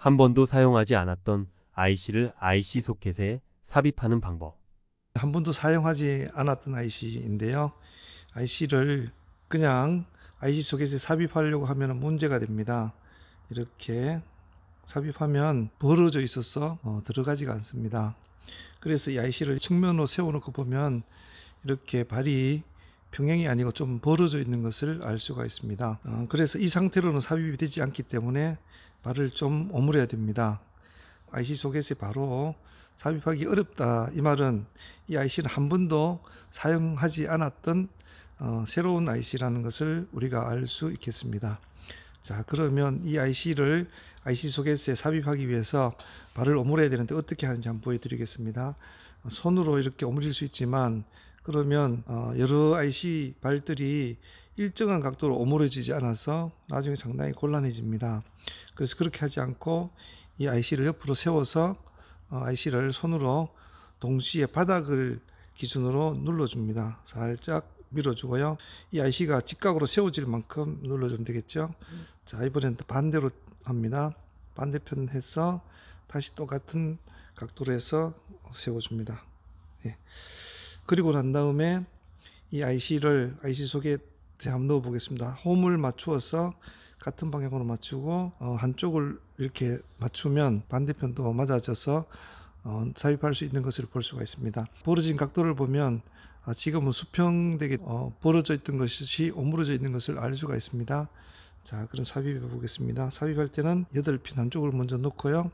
한 번도 사용하지 않았던 IC를 IC 소켓에 삽입하는 방법. 한 번도 사용하지 않았던 IC인데요. IC를 그냥 IC 소켓에 삽입하려고 하면 문제가 됩니다. 이렇게 삽입하면 벌어져 있어서 들어가지가 않습니다. 그래서 이 IC를 측면으로 세워놓고 보면 이렇게 발이 평행이 아니고 좀 벌어져 있는 것을 알 수가 있습니다. 그래서 이 상태로는 삽입이 되지 않기 때문에 발을 좀 오므려야 됩니다. IC 소켓에 바로 삽입하기 어렵다, 이 말은 이 IC는 한 번도 사용하지 않았던 새로운 IC라는 것을 우리가 알 수 있겠습니다. 자, 그러면 이 IC를 IC 소켓에 삽입하기 위해서 발을 오므려야 되는데 어떻게 하는지 한번 보여드리겠습니다. 손으로 이렇게 오므릴 수 있지만 그러면 여러 IC 발들이 일정한 각도로 오므려지지 않아서 나중에 상당히 곤란해집니다. 그래서 그렇게 하지 않고 이 IC를 옆으로 세워서 IC를 손으로 동시에 바닥을 기준으로 눌러줍니다. 살짝 밀어주고요. 이 IC가 직각으로 세워질 만큼 눌러주면 되겠죠. 자, 이번엔 반대로 합니다. 반대편 해서 다시 똑같은 각도로 해서 세워줍니다. 예. 그리고 난 다음에 이 IC를 IC 소켓에 한번 넣어 보겠습니다. 홈을 맞추어서 같은 방향으로 맞추고 한쪽을 이렇게 맞추면 반대편도 맞아져서 삽입할 수 있는 것을 볼 수가 있습니다. 벌어진 각도를 보면 지금은 수평되게 벌어져 있던 것이 오므려져 있는 것을 알 수가 있습니다. 자, 그럼 삽입해 보겠습니다. 삽입할 때는 8핀 한쪽을 먼저 놓고요.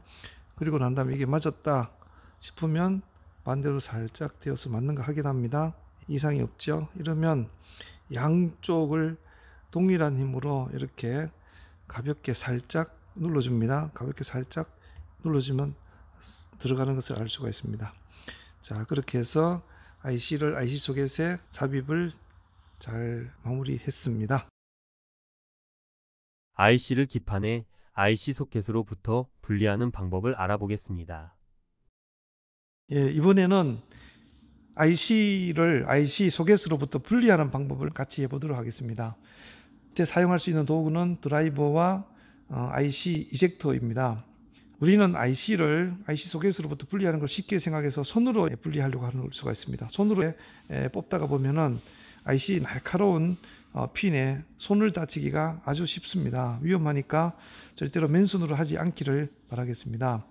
그리고 난 다음에 이게 맞았다 싶으면 반대로 살짝 되어서 맞는 거 확인합니다. 이상이 없죠. 이러면 양쪽을 동일한 힘으로 이렇게 가볍게 살짝 눌러줍니다. 가볍게 살짝 눌러주면 들어가는 것을 알 수가 있습니다. 자, 그렇게 해서 IC를 IC 소켓에 삽입을 잘 마무리했습니다. IC를 기판에 IC 소켓으로부터 분리하는 방법을 알아보겠습니다. 예, 이번에는 IC를 IC 소켓으로부터 분리하는 방법을 같이 해보도록 하겠습니다. 이때 사용할 수 있는 도구는 드라이버와 IC 이젝터입니다. 우리는 IC를 IC 소켓으로부터 분리하는 걸 쉽게 생각해서 손으로 분리하려고 하는 수가 있습니다. 손으로 뽑다가 보면은 IC 날카로운 핀에 손을 다치기가 아주 쉽습니다. 위험하니까 절대로 맨손으로 하지 않기를 바라겠습니다.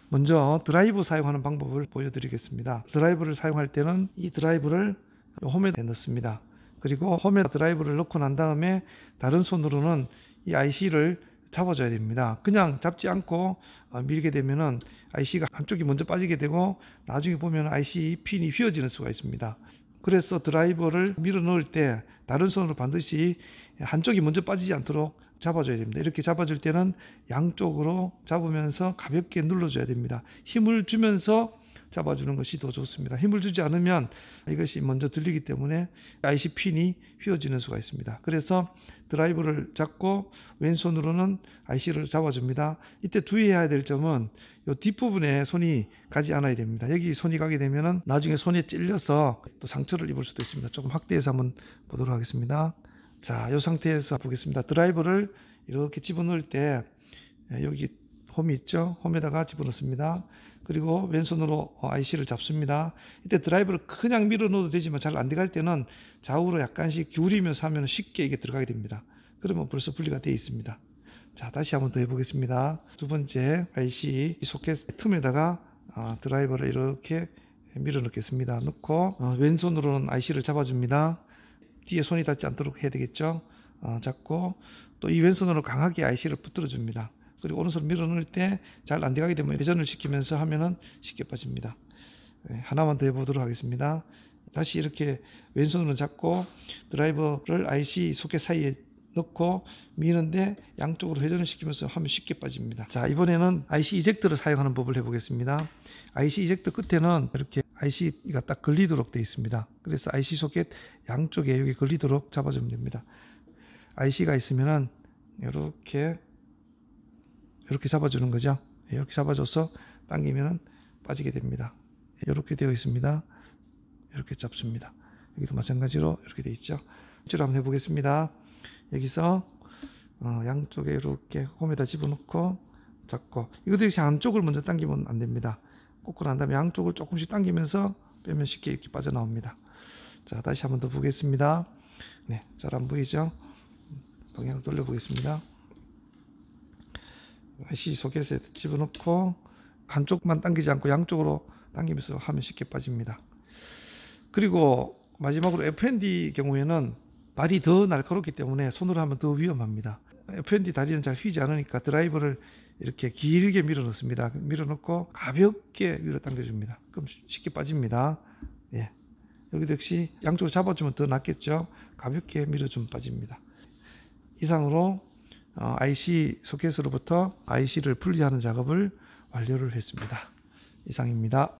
먼저 드라이버 사용하는 방법을 보여드리겠습니다. 드라이버를 사용할 때는 이 드라이버를 홈에 넣습니다. 그리고 홈에 드라이버를 넣고 난 다음에 다른 손으로는 이 IC를 잡아줘야 됩니다. 그냥 잡지 않고 밀게 되면은 IC가 한쪽이 먼저 빠지게 되고 나중에 보면 IC 핀이 휘어지는 수가 있습니다. 그래서 드라이버를 밀어 넣을 때 다른 손으로 반드시 한쪽이 먼저 빠지지 않도록 잡아줘야 됩니다. 이렇게 잡아줄 때는 양쪽으로 잡으면서 가볍게 눌러줘야 됩니다. 힘을 주면서 잡아주는 것이 더 좋습니다. 힘을 주지 않으면 이것이 먼저 들리기 때문에 IC 핀이 휘어지는 수가 있습니다. 그래서 드라이버를 잡고 왼손으로는 IC를 잡아줍니다. 이때 주의해야 될 점은 이 뒷부분에 손이 가지 않아야 됩니다. 여기 손이 가게 되면 나중에 손에 찔려서 또 상처를 입을 수도 있습니다. 조금 확대해서 한번 보도록 하겠습니다. 자, 이 상태에서 보겠습니다. 드라이버를 이렇게 집어넣을 때 여기 홈이 있죠? 홈에다가 집어넣습니다. 그리고 왼손으로 IC를 잡습니다. 이때 드라이버를 그냥 밀어 넣어도 되지만 잘 안 들어갈 때는 좌우로 약간씩 기울이면서 하면 쉽게 이게 들어가게 됩니다. 그러면 벌써 분리가 되어 있습니다. 자, 다시 한번 더 해보겠습니다. 두 번째 IC 소켓 틈에다가 드라이버를 이렇게 밀어 넣겠습니다. 넣고 왼손으로는 IC를 잡아줍니다. 뒤에 손이 닿지 않도록 해야 되겠죠. 잡고 또 이 왼손으로 강하게 IC를 붙들어 줍니다. 그리고 오른손 밀어 넣을 때 잘 안 들어가게 되면 회전을 시키면서 하면은 쉽게 빠집니다. 하나만 더 해보도록 하겠습니다. 다시 이렇게 왼손으로 잡고 드라이버를 IC 소켓 사이에 넣고 미는데 양쪽으로 회전을 시키면서 하면 쉽게 빠집니다. 자, 이번에는 IC 이젝터를 사용하는 법을 해보겠습니다. IC 이젝터 끝에는 이렇게 IC가 딱 걸리도록 되어 있습니다. 그래서 IC 소켓 양쪽에 여기 걸리도록 잡아주면 됩니다. IC가 있으면은 이렇게 잡아주는 거죠. 이렇게 잡아줘서 당기면 빠지게 됩니다. 이렇게 되어 있습니다. 이렇게 잡습니다. 여기도 마찬가지로 이렇게 되어 있죠. 실제로 한번 해보겠습니다. 여기서 양쪽에 이렇게 홈에다 집어넣고 잡고, 이것도 역시 한쪽을 먼저 당기면 안 됩니다. 꽂고 난 다음에 양쪽을 조금씩 당기면서 빼면 쉽게 이렇게 빠져나옵니다. 자, 다시 한번 더 보겠습니다. 네, 잘 안 보이죠? 방향을 돌려보겠습니다. IC 소켓에 집어넣고 한쪽만 당기지 않고 양쪽으로 당기면서 하면 쉽게 빠집니다. 그리고 마지막으로 FND 경우에는 발이 더 날카롭기 때문에 손으로 하면 더 위험합니다. FND 다리는 잘 휘지 않으니까 드라이버를 이렇게 길게 밀어 넣습니다. 밀어 넣고 가볍게 위로 당겨줍니다. 그럼 쉽게 빠집니다. 예. 여기도 역시 양쪽으로 잡아주면 더 낫겠죠. 가볍게 밀어주면 빠집니다. 이상으로 IC 소켓으로부터 IC를 분리하는 작업을 완료를 했습니다. 이상입니다.